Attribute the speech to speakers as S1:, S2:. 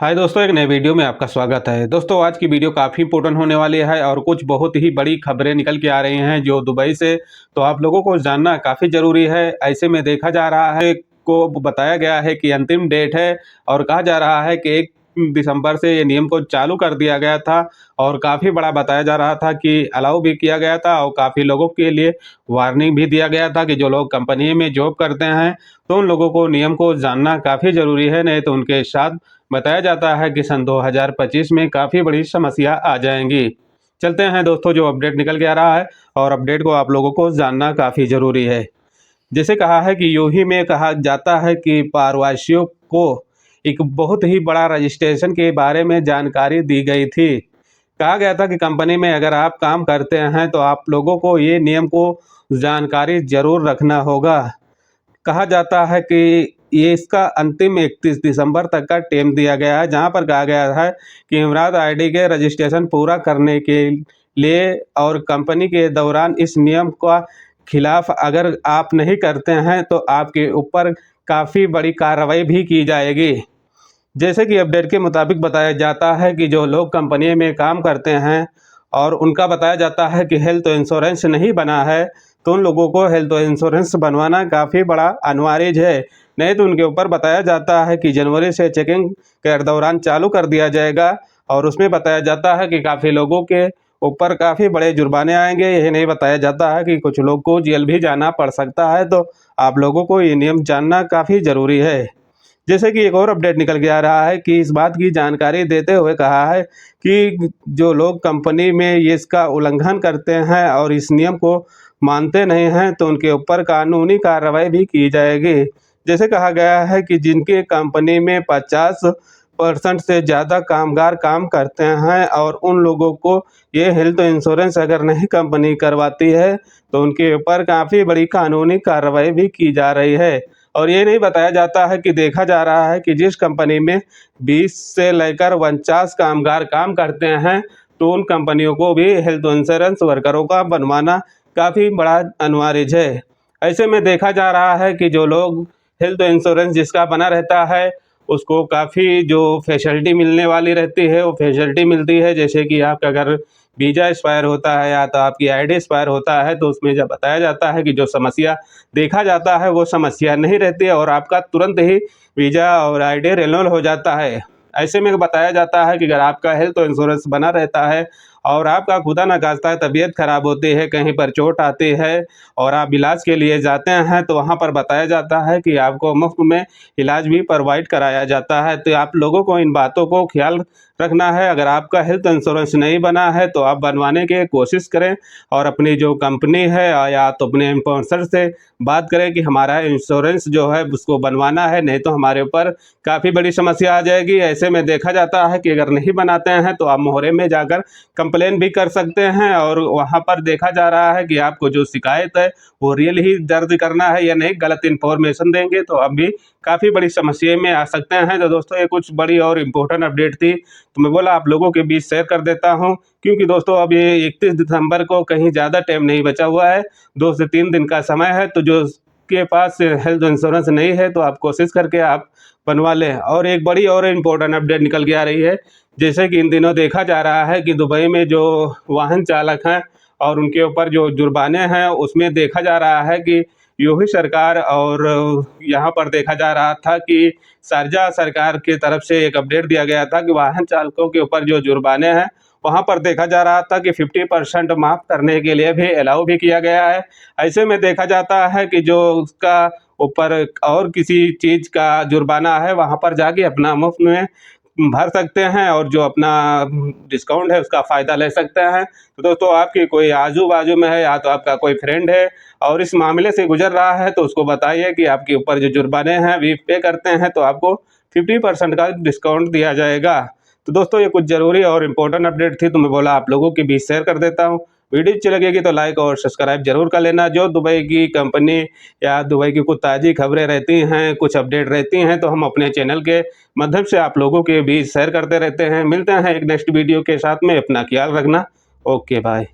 S1: हाय दोस्तों, एक नए वीडियो में आपका स्वागत है। दोस्तों, आज की वीडियो काफ़ी इंपॉर्टेंट होने वाली है और कुछ बहुत ही बड़ी खबरें निकल के आ रही हैं जो दुबई से, तो आप लोगों को जानना काफ़ी ज़रूरी है। ऐसे में देखा जा रहा है को बताया गया है कि अंतिम डेट है और कहा जा रहा है कि 1 दिसंबर से ये नियम को चालू कर दिया गया था और काफ़ी बड़ा बताया जा रहा था कि अलाउ भी किया गया था और काफ़ी लोगों के लिए वार्निंग भी दिया गया था कि जो लोग कंपनी में जॉब करते हैं तो उन लोगों को नियम को जानना काफ़ी ज़रूरी है, नहीं तो उनके साथ बताया जाता है कि सन 2025 में काफ़ी बड़ी समस्या आ जाएंगी। चलते हैं दोस्तों, जो अपडेट निकल के आ रहा है और अपडेट को आप लोगों को जानना काफ़ी ज़रूरी है। जैसे कहा है कि यूही में कहा जाता है कि प्रवासियों को एक बहुत ही बड़ा रजिस्ट्रेशन के बारे में जानकारी दी गई थी। कहा गया था कि कंपनी में अगर आप काम करते हैं तो आप लोगों को ये नियम को जानकारी ज़रूर रखना होगा। कहा जाता है कि ये इसका अंतिम 31 दिसंबर तक का टाइम दिया गया है, जहां पर कहा गया है कि इमरात आईडी के रजिस्ट्रेशन पूरा करने के लिए और कंपनी के दौरान इस नियम का खिलाफ अगर आप नहीं करते हैं तो आपके ऊपर काफ़ी बड़ी कार्रवाई भी की जाएगी। जैसे कि अपडेट के मुताबिक बताया जाता है कि जो लोग कंपनी में काम करते हैं और उनका बताया जाता है कि हेल्थ इंश्योरेंस नहीं बना है, तो उन लोगों को हेल्थ इंश्योरेंस बनवाना काफ़ी बड़ा अनिवार्य है। नहीं तो उनके ऊपर बताया जाता है कि जनवरी से चेकिंग के दौरान चालू कर दिया जाएगा और उसमें बताया जाता है कि काफ़ी लोगों के ऊपर काफ़ी बड़े जुर्माने आएंगे। यही नहीं बताया जाता है कि कुछ लोग को जेल भी जाना पड़ सकता है, तो आप लोगों को ये नियम जानना काफ़ी ज़रूरी है। जैसे कि एक और अपडेट निकल के आ रहा है कि इस बात की जानकारी देते हुए कहा है कि जो लोग कंपनी में ये इसका उल्लंघन करते हैं और इस नियम को मानते नहीं हैं तो उनके ऊपर कानूनी कार्रवाई भी की जाएगी। जैसे कहा गया है कि जिनके कंपनी में 50% से ज़्यादा कामगार काम करते हैं और उन लोगों को ये हेल्थ इंश्योरेंस अगर नहीं कंपनी करवाती है तो उनके ऊपर काफ़ी बड़ी कानूनी कार्रवाई भी की जा रही है। और ये नहीं बताया जाता है कि देखा जा रहा है कि जिस कंपनी में 20 से लेकर 49 कामगार काम करते हैं तो उन कंपनियों को भी हेल्थ इंश्योरेंस वर्करों का बनवाना काफ़ी बड़ा अनिवार्य है। ऐसे में देखा जा रहा है कि जो लोग हेल्थ इंश्योरेंस जिसका बना रहता है उसको काफ़ी जो फैसिलिटी मिलने वाली रहती है वो फैसिलिटी मिलती है। जैसे कि आपका अगर वीज़ा एक्सपायर होता है या तो आपकी आईडी एक्सपायर होता है तो उसमें जब बताया जाता है कि जो समस्या देखा जाता है वो समस्या नहीं रहती है और आपका तुरंत ही वीज़ा और आईडी रिन्यूअल हो जाता है। ऐसे में बताया जाता है कि अगर आपका हेल्थ इंश्योरेंस बना रहता है और आपका खुदा न खास्ता तबीयत खराब होती है, कहीं पर चोट आती है और आप इलाज के लिए जाते हैं तो वहाँ पर बताया जाता है कि आपको मुफ्त में इलाज भी प्रोवाइड कराया जाता है। तो आप लोगों को इन बातों को ख्याल रखना है। अगर आपका हेल्थ इंश्योरेंस नहीं बना है तो आप बनवाने की कोशिश करें और अपनी जो कंपनी है या तो अपने स्पॉन्सर से बात करें कि हमारा इंश्योरेंस जो है उसको बनवाना है, नहीं तो हमारे ऊपर काफ़ी बड़ी समस्या आ जाएगी। ऐसे में देखा जाता है कि अगर नहीं बनाते हैं तो आप मोहरे में जाकर कंप्लेन भी कर सकते हैं और वहाँ पर देखा जा रहा है कि आपको जो शिकायत है वो रियल ही दर्ज करना है या नहीं, गलत इन्फॉर्मेशन देंगे तो आप भी काफ़ी बड़ी समस्या में आ सकते हैं। तो दोस्तों, ये कुछ बड़ी और इम्पोर्टेंट अपडेट थी तो मैं बोला आप लोगों के बीच शेयर कर देता हूँ, क्योंकि दोस्तों अब ये 31 दिसंबर को कहीं ज़्यादा टाइम नहीं बचा हुआ है, 2 से 3 दिन का समय है। तो जो के पास हेल्थ इंश्योरेंस नहीं है तो आप कोशिश करके आप बनवा लें। और एक बड़ी और इम्पोर्टेंट अपडेट निकल के आ रही है, जैसे कि इन दिनों देखा जा रहा है कि दुबई में जो वाहन चालक हैं और उनके ऊपर जो जुर्माने हैं उसमें देखा जा रहा है कि यूपी सरकार और यहाँ पर देखा जा रहा था कि शारजा सरकार की तरफ से एक अपडेट दिया गया था कि वाहन चालकों के ऊपर जो जुर्माने हैं वहाँ पर देखा जा रहा था कि 50% माफ़ करने के लिए भी अलाउ भी किया गया है। ऐसे में देखा जाता है कि जो उसका ऊपर और किसी चीज़ का जुर्माना है वहाँ पर जाके अपना मुफ्त में भर सकते हैं और जो अपना डिस्काउंट है उसका फ़ायदा ले सकते हैं। तो दोस्तों, आपकी कोई आजू बाजू में है या तो आपका कोई फ्रेंड है और इस मामले से गुजर रहा है तो उसको बताइए कि आपके ऊपर जो जुर्माने हैं वी पे करते हैं तो आपको 50% का डिस्काउंट दिया जाएगा। तो दोस्तों, ये कुछ ज़रूरी और इम्पोर्टेंट अपडेट थी तो मैं बोला आप लोगों के बीच शेयर कर देता हूँ। वीडियो अच्छी लगेगी तो लाइक और सब्सक्राइब जरूर कर लेना। जो दुबई की कंपनी या दुबई की कुछ ताज़ी खबरें रहती हैं, कुछ अपडेट रहती हैं तो हम अपने चैनल के माध्यम से आप लोगों के बीच शेयर करते रहते हैं। मिलते हैं एक नेक्स्ट वीडियो के साथ में, अपना ख्याल रखना। Okay bye.